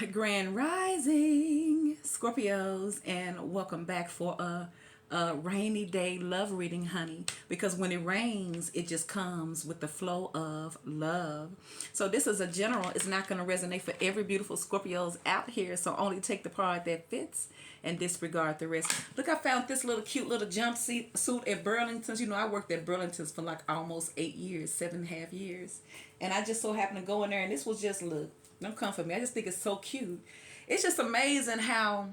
Grand Rising, Scorpios, and welcome back for a rainy day love reading, honey. Because when it rains, it just comes with the flow of love. So this is a general. It's not going to resonate for every beautiful Scorpios out here. So only take the part that fits and disregard the rest. Look, I found this little cute little jumpsuit at Burlington's. You know, I worked at Burlington's for like almost 8 years, 7.5 years. And I just so happened to go in there, and this was just, look, don't come for me. I just think it's so cute. It's just amazing how,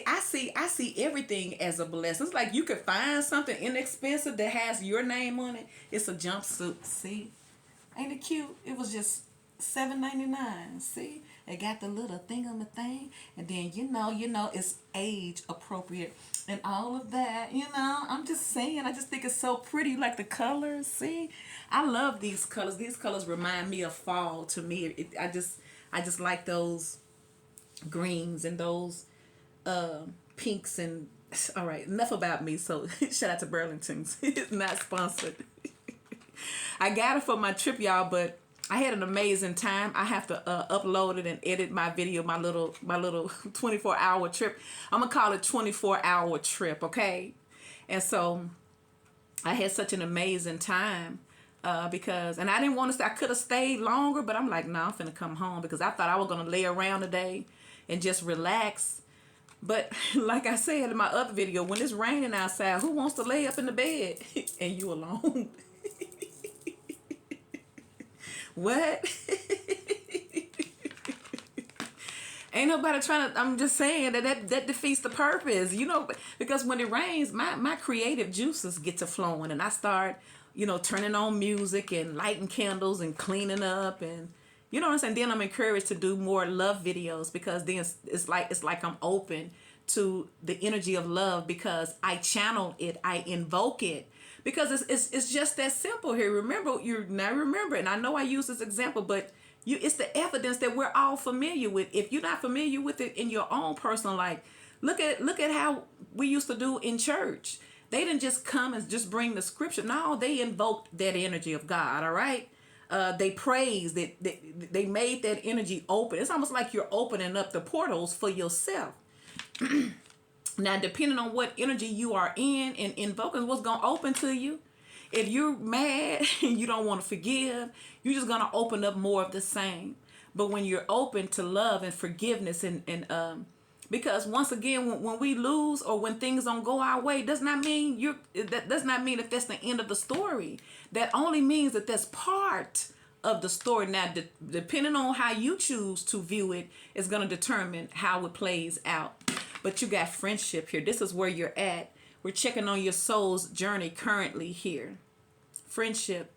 I see everything as a blessing. It's like you could find something inexpensive that has your name on it. It's a jumpsuit. See, ain't it cute? It was just $7.99. See, it got the little thing on the thing, and then you know, it's age appropriate and all of that. You know, I'm just saying. I just think it's so pretty, like the colors. See, I love these colors. These colors remind me of fall. To me, I just like those greens and those pinks and all right, enough about me. So shout out to Burlington's. It's not sponsored. I got it for my trip, y'all, but I had an amazing time. I have to upload it and edit my video, my little 24-hour trip. I'm gonna call it 24-hour trip, okay? And so I had such an amazing time. Because, and I didn't want to stay. I could have stayed longer, but I'm like, no, I'm finna come home because I thought I was going to lay around today and just relax. But like I said in my other video, when it's raining outside, who wants to lay up in the bed and you alone? What? Ain't nobody trying to, I'm just saying that defeats the purpose, you know, because when it rains, my creative juices get to flowing, and I start, you know, turning on music and lighting candles and cleaning up, and you know what I'm saying. Then I'm encouraged to do more love videos because then it's like I'm open to the energy of love because I channel it, I invoke it, because it's just that simple here. Remember, and I know I use this example, but it's the evidence that we're all familiar with. If you're not familiar with it in your own personal life, look at how we used to do in church. They didn't just come and just bring the scripture. No, they invoked that energy of God, all right? They praised it. They made that energy open. It's almost like you're opening up the portals for yourself. Now, depending on what energy you are in and invoking, what's going to open to you. If you're mad and you don't want to forgive, you're just going to open up more of the same. But when you're open to love and forgiveness and because once again, when we lose or when things don't go our way, does not mean that does not mean that that's the end of the story. That only means that that's part of the story. Now, depending on how you choose to view it, is going to determine how it plays out. But you got friendship here. This is where you're at. We're checking on your soul's journey currently here. Friendship.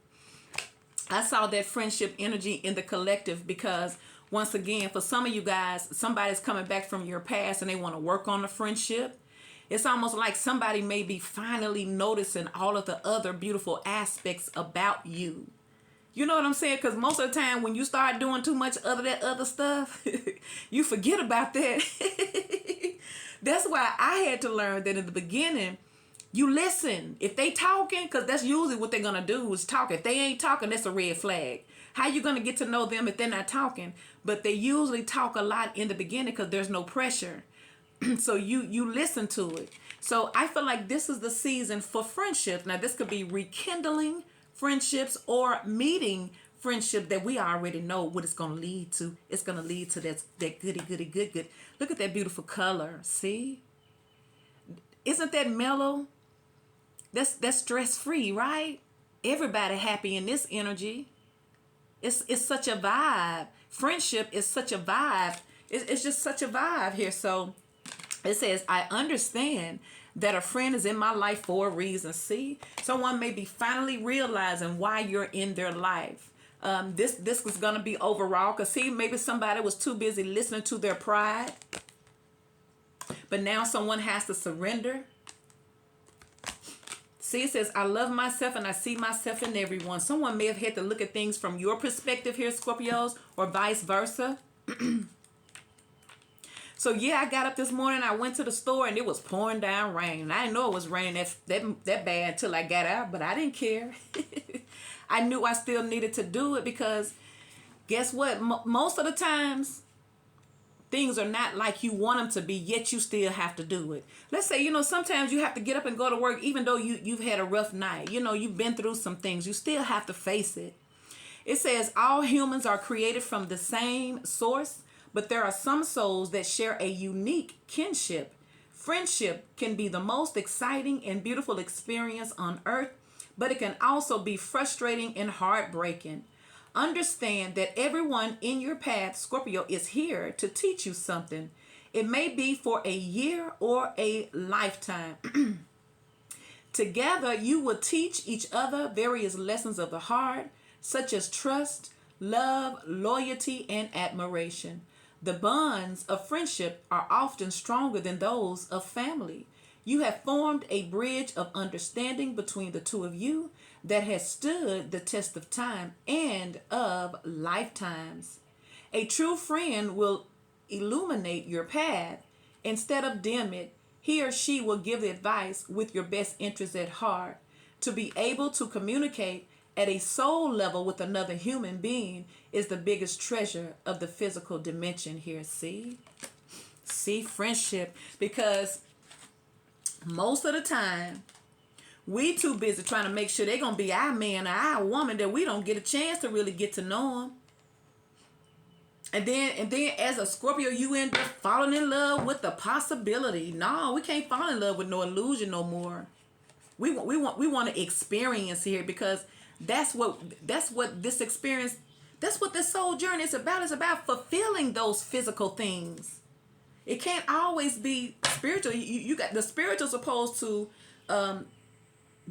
I saw that friendship energy in the collective because once again, for some of you guys, somebody's coming back from your past and they want to work on the friendship. It's almost like somebody may be finally noticing all of the other beautiful aspects about you. You know what I'm saying? Because most of the time when you start doing too much of that other stuff, you forget about that. That's why I had to learn that in the beginning, you listen. If they talking, because that's usually what they're going to do is talk. If they ain't talking, that's a red flag. How you going to get to know them if they're not talking? But they usually talk a lot in the beginning because there's no pressure. So you listen to it. So I feel like this is the season for friendships. Now, this could be rekindling friendships or meeting friendship that we already know what it's going to lead to. It's going to lead to that good. Look at that beautiful color. See? Isn't that mellow? That's stress-free, right? Everybody happy in this energy. It's such a vibe. Friendship is such a vibe. It's just such a vibe here. So it says, I understand that a friend is in my life for a reason. See, someone may be finally realizing why you're in their life. This was going to be overall because see, maybe somebody was too busy listening to their pride. But now someone has to surrender. See, it says, I love myself and I see myself in everyone. Someone may have had to look at things from your perspective here, Scorpios, or vice versa. So yeah, I got up this morning, I went to the store and it was pouring down rain. I didn't know it was raining that bad until I got out, but I didn't care. I knew I still needed to do it because guess what? Most of the times things are not like you want them to be, yet you still have to do it. Let's say, sometimes you have to get up and go to work, even though you've had a rough night. You've been through some things. You still have to face it. It says all humans are created from the same source, but there are some souls that share a unique kinship. Friendship can be the most exciting and beautiful experience on earth, but it can also be frustrating and heartbreaking. Understand that everyone in your path, Scorpio, is here to teach you something. It may be for a year or a lifetime. Together, you will teach each other various lessons of the heart, such as trust, love, loyalty, and admiration. The bonds of friendship are often stronger than those of family. You have formed a bridge of understanding between the two of you that has stood the test of time and of lifetimes. A true friend will illuminate your path instead of dim it. He or she will give advice with your best interests at heart. To be able to communicate at a soul level with another human being is the biggest treasure of the physical dimension here. See, friendship, because most of the time we too busy trying to make sure they're gonna be our man or our woman that we don't get a chance to really get to know them. And then as a Scorpio, you end up falling in love with the possibility. No, we can't fall in love with no illusion no more. We want to experience here, because that's what this experience, that's what this soul journey is about. It's about fulfilling those physical things. It can't always be spiritual. You got the spiritual supposed to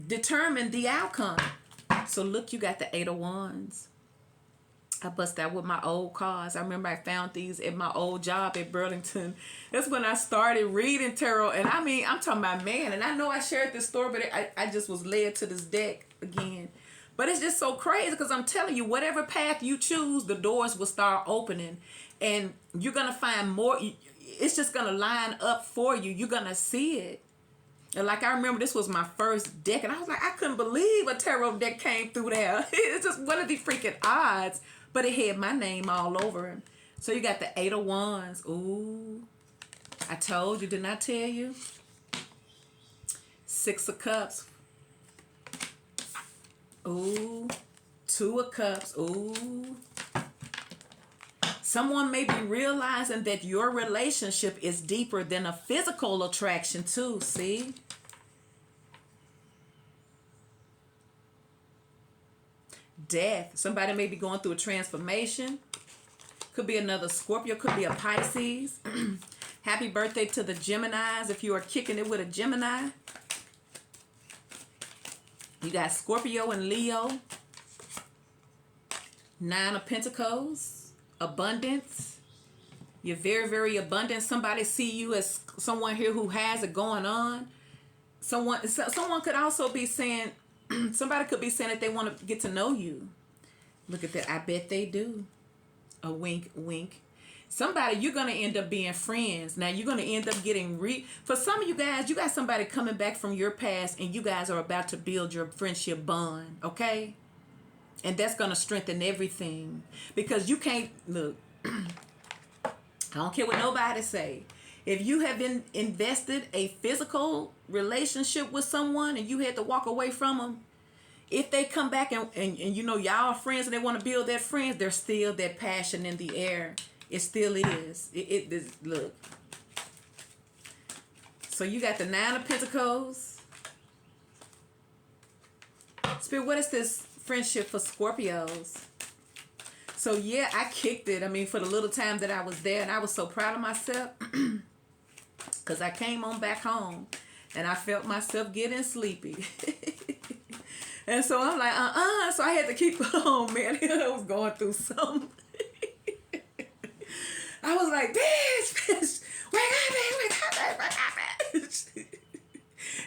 determine the outcome. So look, you got the 8 of Wands. I bust out with my old cards. I remember I found these at my old job at Burlington. That's when I started reading tarot. And I mean, I'm talking about, man, and I know I shared this story, but I just was led to this deck again. But it's just so crazy, because I'm telling you, whatever path you choose, the doors will start opening. And you're going to find more. It's just going to line up for you. You're going to see it. And like, I remember this was my first deck, and I was like, I couldn't believe a tarot deck came through there. It's just one of the freaking odds. But it had my name all over it. So you got the 8 of Wands. Ooh. I told you, didn't I tell you? 6 of Cups. Ooh. 2 of Cups. Ooh. Someone may be realizing that your relationship is deeper than a physical attraction too, see? Death. Somebody may be going through a transformation. Could be another Scorpio. Could be a Pisces. Happy birthday to the Geminis if you are kicking it with a Gemini. You got Scorpio and Leo. 9 of Pentacles. Abundance. You're very, very abundant. Somebody see you as someone here who has it going on. Someone could also be saying, somebody could be saying that they want to get to know you. Look at that. I bet they do. A wink, wink. Somebody, you're going to end up being friends. Now, you're going to end up getting for some of you guys, you got somebody coming back from your past, and you guys are about to build your friendship bond, okay? And that's going to strengthen everything. Because you can't, look, I don't care what nobody say. If you have been invested a physical relationship with someone and you had to walk away from them, if they come back and you know y'all are friends and they want to build that friends, there's still that passion in the air. It still is. It is. Look. So you got the 9 of Pentacles. Spirit, what is this friendship for Scorpios? So yeah, I kicked it. I mean, for the little time that I was there, and I was so proud of myself. Because I came on back home and I felt myself getting sleepy. And so I'm like, so I had to keep on, man. I was going through something. I was like, bitch, wake up, bitch.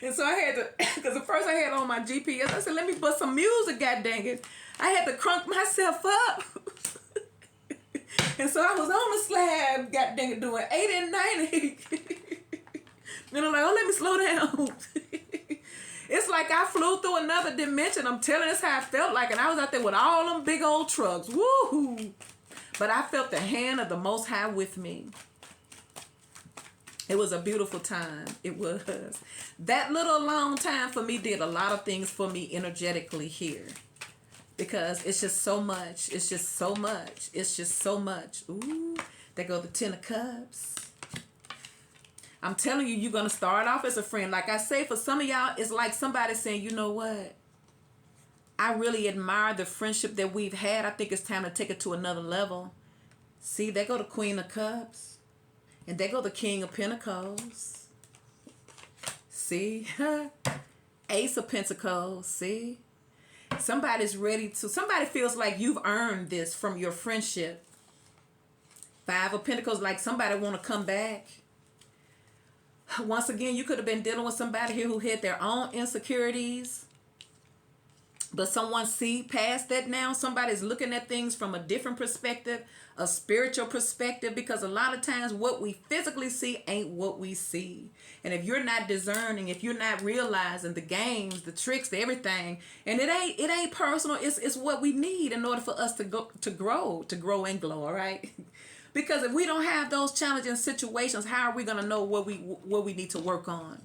And so I had to, because at first I had on my GPS. I said, let me put some music, god dang it. I had to crunk myself up. And so I was on the slab, god dang it, doing 80 and 90. And I'm like, oh, let me slow down. It's like I flew through another dimension. I'm telling you, that's how I felt like. And I was out there with all them big old trucks. Woo! But I felt the hand of the Most High with me. It was a beautiful time. It was. That little long time for me did a lot of things for me energetically here. Because it's just so much. It's just so much. It's just so much. Ooh, there go the 10 of Cups. I'm telling you, you're going to start off as a friend. Like I say, for some of y'all, it's like somebody saying, you know what? I really admire the friendship that we've had. I think it's time to take it to another level. See, there go the Queen of Cups. And there go the King of Pentacles. See? Ace of Pentacles. See? Somebody's ready to, somebody feels like you've earned this from your friendship. Five of Pentacles, like somebody want to come back. Once again, you could have been dealing with somebody here who had their own insecurities. But someone see past that now. Somebody's looking at things from a different perspective, a spiritual perspective, because a lot of times what we physically see ain't what we see. And if you're not discerning, if you're not realizing the games, the tricks, the everything, and it ain't personal, it's what we need in order for us to grow and glow, all right? Because if we don't have those challenging situations, how are we going to know what we need to work on?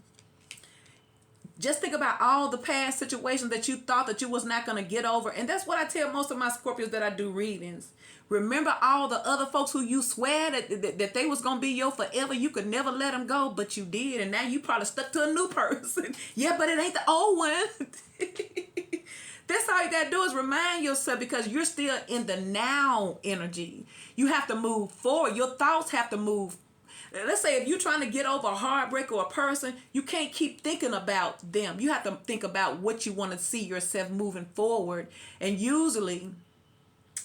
Just think about all the past situations that you thought that you was not going to get over. And that's what I tell most of my Scorpios that I do readings. Remember all the other folks who you swear that they was going to be your forever. You could never let them go, but you did. And now you probably stuck to a new person. Yeah, but it ain't the old one. That's all you got to do is remind yourself, because you're still in the now energy. You have to move forward. Your thoughts have to move. Let's say if you're trying to get over a heartbreak or a person, you can't keep thinking about them. You have to think about what you want to see yourself moving forward. And usually,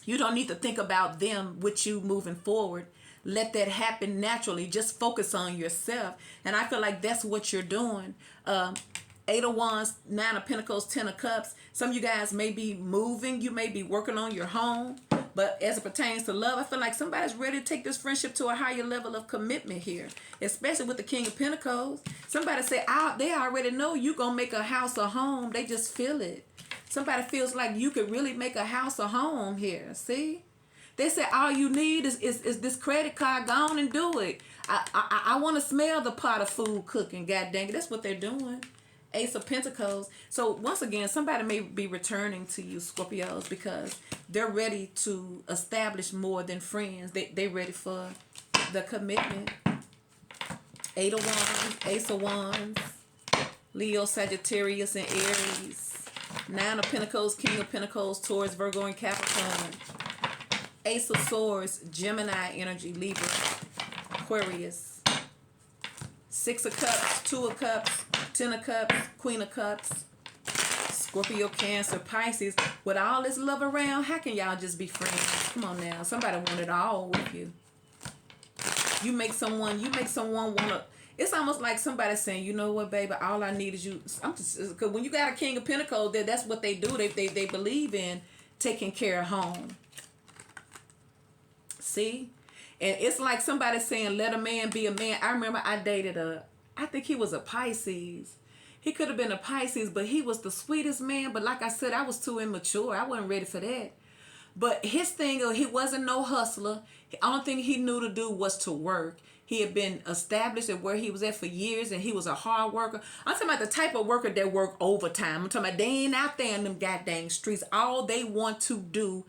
you don't need to think about them with you moving forward. Let that happen naturally. Just focus on yourself. And I feel like that's what you're doing. 8 of Wands, 9 of Pentacles, 10 of Cups. Some of you guys may be moving. You may be working on your home. But as it pertains to love, I feel like somebody's ready to take this friendship to a higher level of commitment here. Especially with the King of Pentacles. Somebody say, they already know you're going to make a house a home. They just feel it. Somebody feels like you could really make a house a home here. See? They say all you need is this credit card. Go on and do it. I want to smell the pot of food cooking. God dang it. That's what they're doing. Ace of Pentacles. So once again, somebody may be returning to you, Scorpios, because they're ready to establish more than friends. They ready for the commitment. 8 of Wands, Ace of Wands, Leo, Sagittarius, and Aries. 9 of Pentacles, King of Pentacles, Taurus, Virgo, and Capricorn. Ace of Swords, Gemini energy, Libra, Aquarius. 6 of Cups, 2 of Cups, 10 of Cups, Queen of Cups, Scorpio, Cancer, Pisces. With all this love around, how can y'all just be friends? Come on now. Somebody want it all with you. You make someone want to. It's almost like somebody saying, you know what, baby, all I need is you. Because when you got a King of Pentacles, that's what they do. They believe in taking care of home. See? And it's like somebody saying, let a man be a man. I remember I dated I think he was a Pisces. He could have been a Pisces, but he was the sweetest man. But like I said, I was too immature. I wasn't ready for that. But his thing, he wasn't no hustler. The only thing he knew to do was to work. He had been established at where he was at for years, and he was a hard worker. I'm talking about the type of worker that work overtime. I'm talking about they ain't out there in them goddamn streets. All they want to do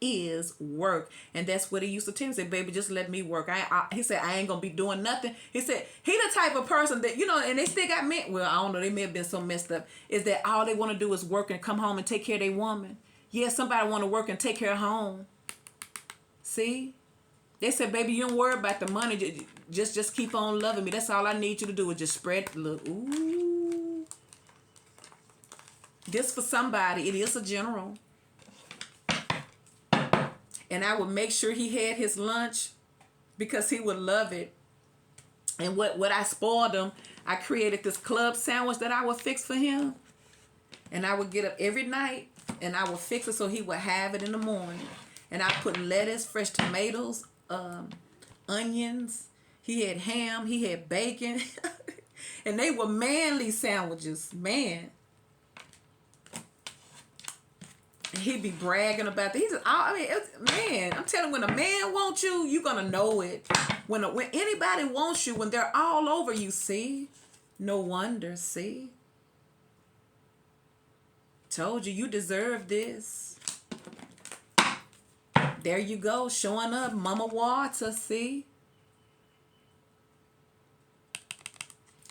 is work. And that's what he used to tell me. He said, baby, just let me work. He said, I ain't gonna be doing nothing. He said, he the type of person that, and they still got men. Well, I don't know, they may have been so messed up. Is that all they want to do is work and come home and take care of their woman. Yeah, somebody want to work and take care of home. See? They said, baby, you don't worry about the money. Just keep on loving me. That's all I need you to do is just spread the look. Ooh. This for somebody. It is a general. And I would make sure he had his lunch because he would love it. And what I spoiled him, I created this club sandwich that I would fix for him. And I would get up every night and I would fix it so he would have it in the morning. And I put lettuce, fresh tomatoes, onions. He had ham, he had bacon. And they were manly sandwiches, man. He'd be bragging about that. Man, I'm telling you, when a man wants you, you're going to know it. when anybody wants you, when they're all over you, see? No wonder, see? Told you, you deserve this. There you go, showing up, Mama Water, see?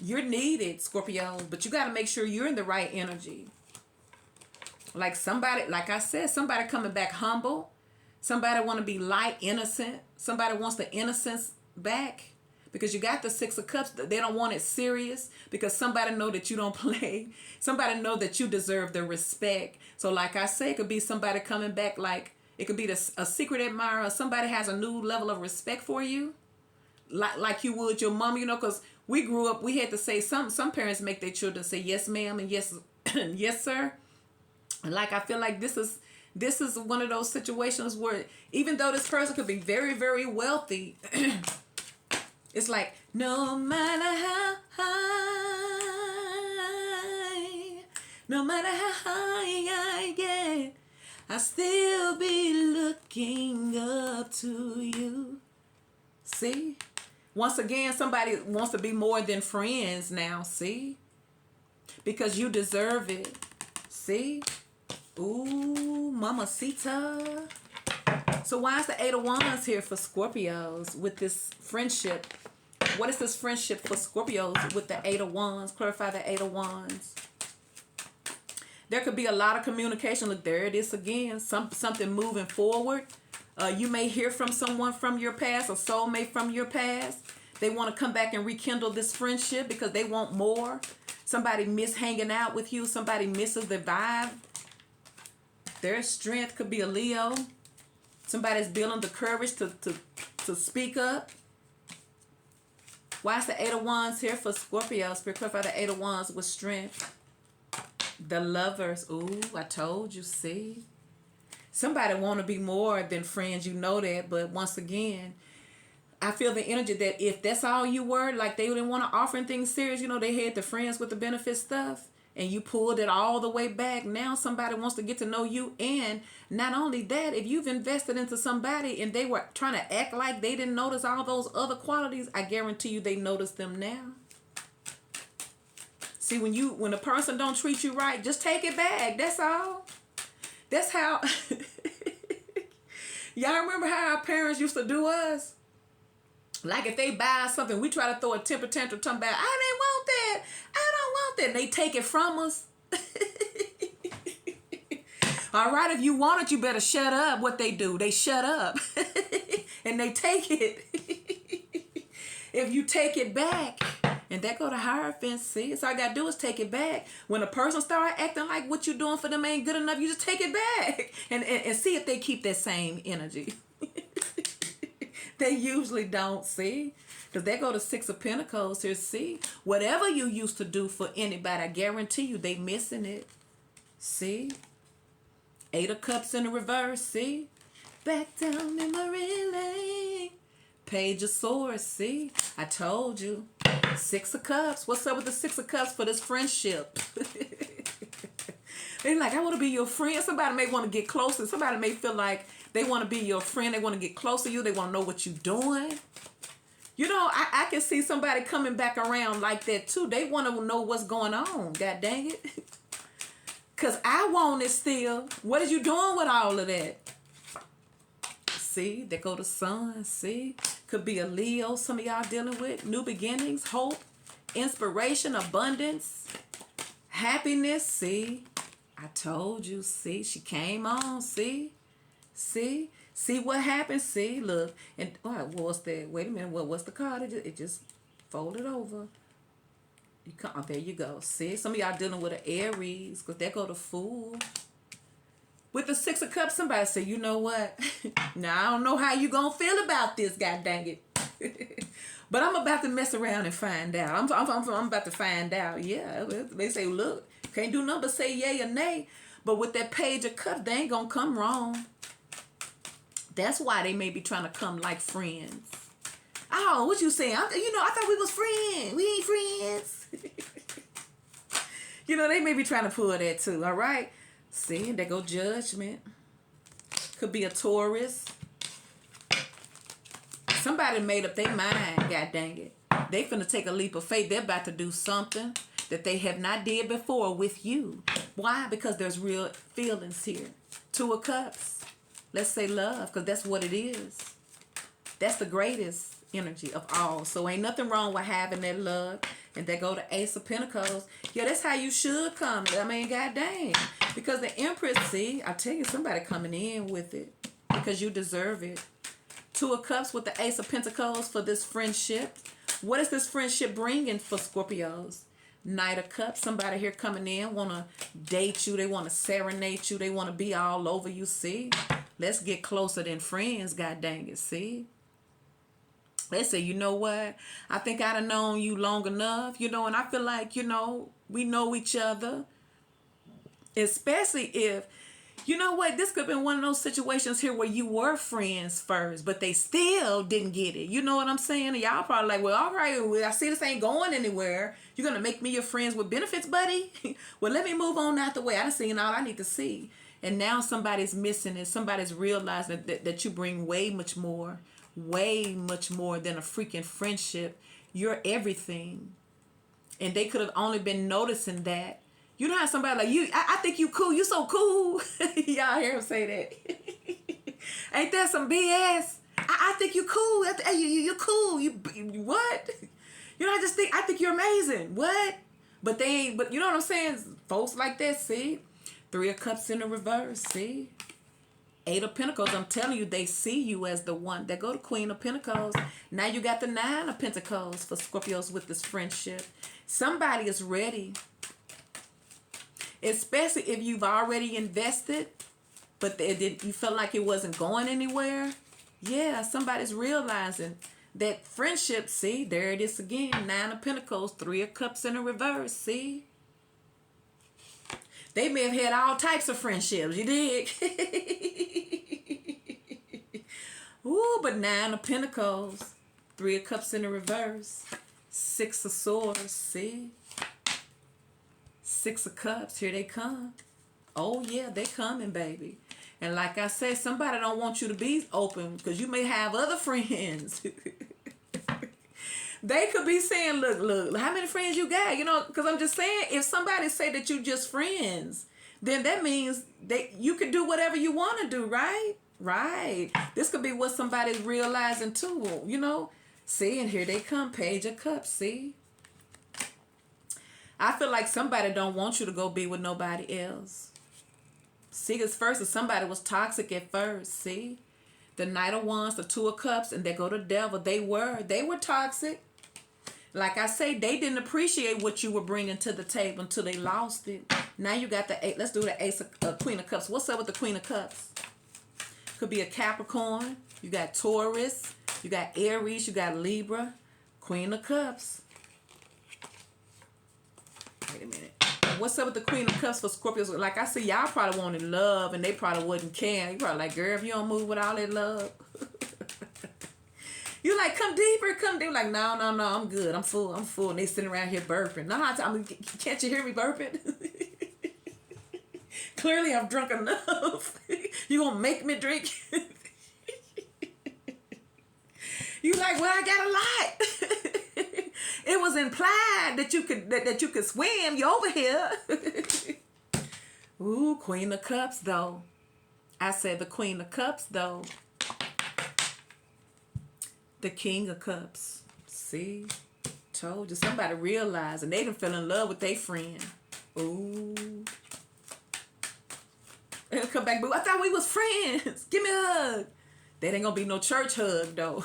You're needed, Scorpio, but you got to make sure you're in the right energy. Like somebody, like I said, somebody coming back humble. Somebody want to be light, innocent. Somebody wants the innocence back. Because you got the Six of Cups. They don't want it serious. Because somebody know that you don't play. Somebody know that you deserve the respect. So like I say, it could be somebody coming back like, it could be a secret admirer. Somebody has a new level of respect for you. Like you would your mom, you know, because we grew up, we had to say, some parents make their children say yes ma'am and yes, yes sir. And like I feel like this is one of those situations where even though this person could be very, very wealthy, it's like no matter how high, no matter how high I get, I still be looking up to you. See? Once again, somebody wants to be more than friends now, see? Because you deserve it. See? Ooh, mamacita. So why is the Eight of Wands here for Scorpios with this friendship? What is this friendship for Scorpios with the Eight of Wands? Clarify the Eight of Wands. There could be a lot of communication. Look, there it is again. Something moving forward. You may hear from someone from your past, a soulmate from your past. They want to come back and rekindle this friendship because they want more. Somebody miss hanging out with you. Somebody misses the vibe. Their strength could be a Leo. Somebody's building the courage to speak up. Why is the Eight of Wands here for Scorpio? Spirit, clarify the Eight of Wands with strength. The Lovers. Ooh, I told you, see? Somebody want to be more than friends, you know that. But once again, I feel the energy that if that's all you were, like they didn't want to offer things serious, you know, they had the friends with the benefit stuff, and you pulled it all the way back. Now somebody wants to get to know you. And not only that, if you've invested into somebody and they were trying to act like they didn't notice all those other qualities, I guarantee you they notice them now. See, when a person don't treat you right, just take it back. That's all. That's how, y'all remember how our parents used to do us? Like if they buy something, we try to throw a temper tantrum, talking about, I didn't want that. I don't want that. And they take it from us. All right, if you want it, you better shut up. What they do, they shut up. And they take it. If you take it back, and that go to Hierophant, see? So all I got to do is take it back. When a person start acting like what you doing for them ain't good enough, you just take it back. And see if they keep that same energy. They usually don't, see? Because they go to Six of Pentacles here, see? Whatever you used to do for anybody, I guarantee you they missing it. See? Eight of Cups in the reverse, see? Back down memory lane. Page of Swords, see? I told you. Six of Cups. What's up with the Six of Cups for this friendship? They're like, I want to be your friend. Somebody may want to get closer. Somebody may feel like they want to be your friend. They want to get close to you. They want to know what you're doing. You know, I can see somebody coming back around like that too. They want to know what's going on. God dang it. Because I want it still. What are you doing with all of that? See, there go the Sun. See, could be a Leo. Some of y'all dealing with new beginnings, hope, inspiration, abundance, happiness. See, I told you. See, she came on. See what happened. See, look, and what was that? Wait a minute. What was the card? It just folded over. You come. Oh, there you go. See, some of y'all dealing with an Aries, because there go the Fool. With the Six of Cups, somebody say, you know what? Now, I don't know how you going to feel about this, god dang it. But I'm about to mess around and find out. I'm about to find out. Yeah, they say, look, can't do nothing but say yay or nay. But with that Page of Cups, they ain't going to come wrong. That's why they may be trying to come like friends. Oh, what you saying? I thought we was friends. We ain't friends. They may be trying to pull that too, all right? See, there go Judgment. Could be a Taurus. Somebody made up their mind, god dang it. They finna take a leap of faith. They're about to do something that they have not did before with you. Why? Because there's real feelings here. Two of Cups. Let's say love, because that's what it is. That's the greatest energy of all. So ain't nothing wrong with having that love. And they go to Ace of Pentacles. Yeah, that's how you should come. I mean, god dang. Because the Empress, see, I tell you, somebody coming in with it. Because you deserve it. Two of Cups with the Ace of Pentacles for this friendship. What is this friendship bringing for Scorpios? Knight of Cups. Somebody here coming in want to date you. They want to serenade you. They want to be all over you. See? Let's get closer than friends. God dang it. See? They say, you know what? I think I'd have known you long enough. You know, and I feel like, you know, we know each other. Especially if, you know what? This could have been one of those situations here where you were friends first, but they still didn't get it. You know what I'm saying? And y'all probably like, well, all right, well, I see this ain't going anywhere. You're going to make me your friends with benefits, buddy? Well, let me move on out the way. I done seen all I need to see. And now somebody's missing it. Somebody's realizing that you bring way much more than a freaking friendship. You're everything. And they could have only been noticing that. You know how somebody like, you, I think you cool. You so cool. Y'all hear him say that. Ain't that some BS? I think you cool. You cool. You what? You know, I think you're amazing. What? But they ain't, but you know what I'm saying? Folks like that, see? Three of Cups in the reverse, see? Eight of Pentacles, I'm telling you, they see you as the one. That go to Queen of Pentacles. Now you got the Nine of Pentacles for Scorpios with this friendship. Somebody is ready. Especially if you've already invested, but you felt like it wasn't going anywhere. Yeah, somebody's realizing that friendship, see, there it is again. Nine of Pentacles, Three of Cups in the reverse, see? They may have had all types of friendships, you dig? Ooh, but Nine of Pentacles, Three of Cups in the reverse, Six of Swords, see? Six of Cups, here they come. Oh yeah, they coming, baby. And like I said, somebody don't want you to be open because you may have other friends. They could be saying, look, how many friends you got? You know, because I'm just saying, if somebody say that you just friends, then that means you can do whatever you want to do, right? Right. This could be what somebody's realizing too, you know. See, and here they come, Page of Cups, see? I feel like somebody don't want you to go be with nobody else. See, because first, if somebody was toxic at first, see? The Knight of Wands, the Two of Cups, and they go to Devil. They were toxic. Like I say, they didn't appreciate what you were bringing to the table until they lost it. Now you got the 8. Let's do the Ace of Queen of Cups. What's up with the Queen of Cups? Could be a Capricorn. You got Taurus. You got Aries. You got Libra. Queen of Cups. Wait a minute. What's up with the Queen of Cups for Scorpios? Like I said, y'all probably wanted love and they probably wouldn't care. You probably like, girl, if you don't move with all that love. You like, come deeper, come deeper. Like, no, I'm good. I'm full. And they sitting around here burping. Can't you hear me burping? Clearly, I've drunk enough. You gonna make me drink? You like, well, I got a lot. It was implied that you could swim. You over here. Ooh, Queen of Cups, though. I said the Queen of Cups, though. The King of Cups. See? Told you. Somebody realized and they done fell in love with their friend. Ooh. They'll come back, but I thought we was friends. Give me a hug. That ain't gonna be no church hug, though.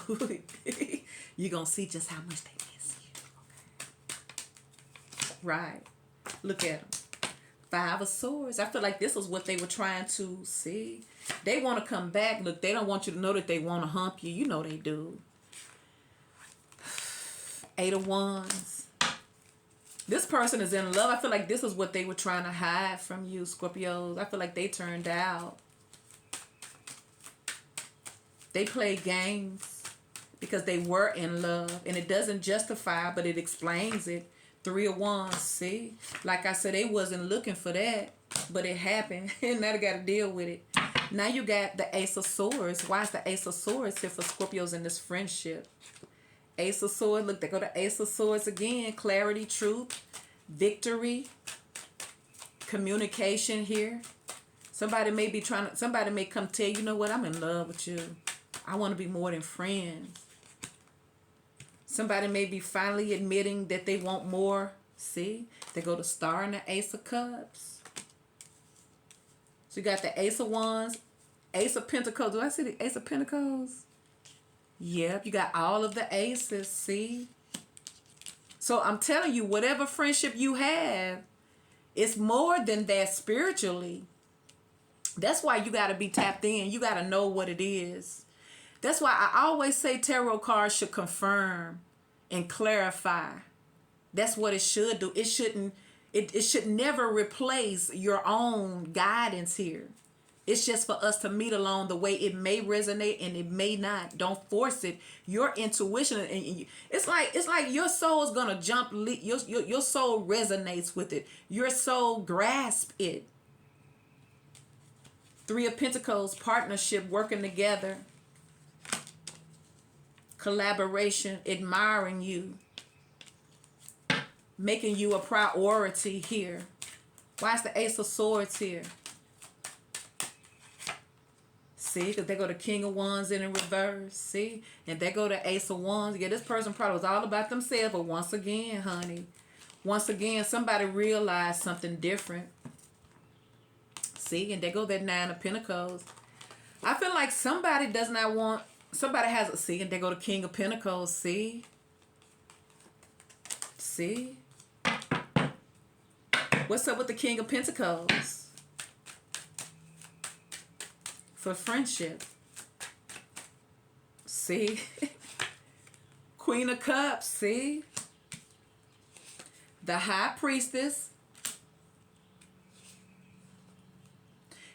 You're gonna see just how much they miss you. Okay. Right. Look at them. Five of Swords. I feel like this was what they were trying to see. They want to come back. Look, they don't want you to know that they want to hump you. You know they do. Eight of Wands. This person is in love. I feel like this is what they were trying to hide from you, Scorpios. I feel like they turned out. They played games because they were in love. And it doesn't justify, but it explains it. Three of Wands, see? Like I said, they wasn't looking for that, but it happened. And now they got to deal with it. Now you got the Ace of Swords. Why is the Ace of Swords here for Scorpios in this friendship? Ace of Swords. Look, they go to Ace of Swords again. Clarity, truth, victory, communication here. Somebody may be trying to, somebody may come tell you, you know what, I'm in love with you. I want to be more than friends. Somebody may be finally admitting that they want more. See? They go to Star and the Ace of Cups. So you got the Ace of Wands, Ace of Pentacles. Do I see the Ace of Pentacles? Yep, you got all of the aces, see? So I'm telling you, whatever friendship you have, it's more than that spiritually. That's why you got to be tapped in. You got to know what it is. That's why I always say tarot cards should confirm and clarify. That's what it should do. It shouldn't, it should never replace your own guidance here. It's just for us to meet along the way. It may resonate and it may not. Don't force it. Your intuition, and it's like your soul is gonna jump. Your soul resonates with it. Your soul grasps it. Three of Pentacles, partnership, working together, collaboration, admiring you, making you a priority here. Why is the Ace of Swords here? See, because they go to King of Wands in reverse. See, and they go to Ace of Wands. Yeah, this person probably was all about themselves, but once again, honey, once again, somebody realized something different. See, and they go that Nine of Pentacles. I feel like somebody does not want, somebody has a, see, and they go to King of Pentacles. See? See? What's up with the King of Pentacles? For friendship. See? Queen of Cups. See? The High Priestess.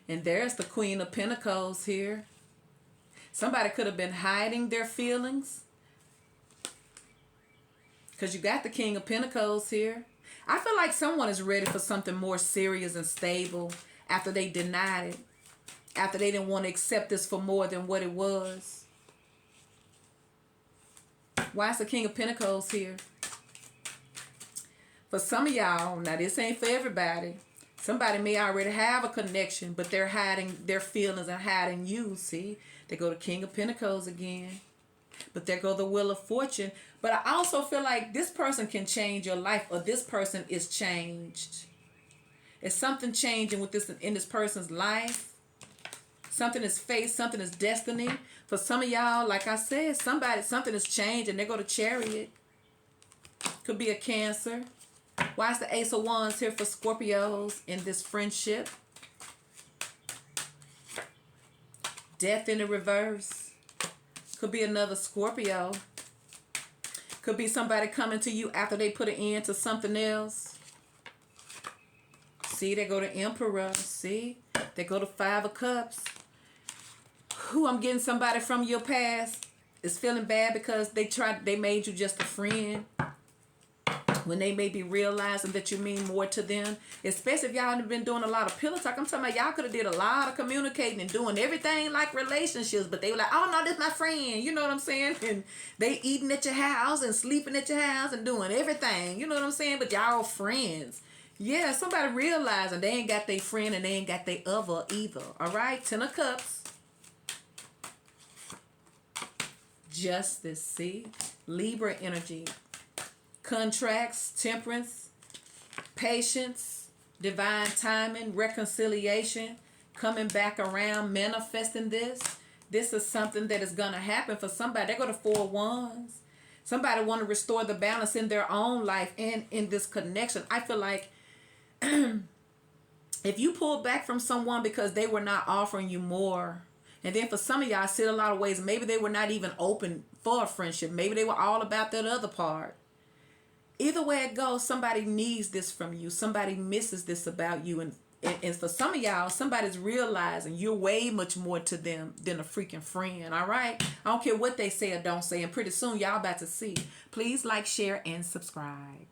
And there's the Queen of Pentacles here. Somebody could have been hiding their feelings. Because you got the King of Pentacles here. I feel like someone is ready for something more serious and stable after they denied it. After they didn't want to accept this for more than what it was. Why is the King of Pentacles here? For some of y'all, now this ain't for everybody. Somebody may already have a connection, but they're hiding their feelings and hiding you, see? They go to King of Pentacles again. But there go the Wheel of Fortune. But I also feel like this person can change your life, or this person is changed. It's something changing with this in this person's life. Something is fate, something is destiny. For some of y'all, like I said, something is changed, and they go to Chariot. Could be a Cancer. Why is the Ace of Wands here for Scorpios in this friendship? Death in the reverse. Could be another Scorpio. Could be somebody coming to you after they put an end to something else. See, they go to Emperor. See, they go to Five of Cups. Who, I'm getting somebody from your past is feeling bad because they made you just a friend. When they may be realizing that you mean more to them. Especially if y'all have been doing a lot of pillow talk. I'm talking about y'all could have did a lot of communicating and doing everything like relationships. But they were like, oh no, this my friend. You know what I'm saying? And they eating at your house and sleeping at your house and doing everything. You know what I'm saying? But y'all friends. Yeah, somebody realizing they ain't got their friend and they ain't got their other either. Alright? Ten of Cups. Justice, see? Libra energy. Contracts, temperance, patience, divine timing, reconciliation, coming back around, manifesting this. This is something that is going to happen for somebody. They go to Four of Wands. Somebody want to restore the balance in their own life and in this connection. I feel like if you pull back from someone because they were not offering you more, and then for some of y'all, I see a lot of ways, maybe they were not even open for a friendship. Maybe they were all about that other part. Either way it goes, somebody needs this from you. Somebody misses this about you. And for some of y'all, somebody's realizing you're way much more to them than a freaking friend. All right? I don't care what they say or don't say. And pretty soon, y'all about to see. Please like, share, and subscribe.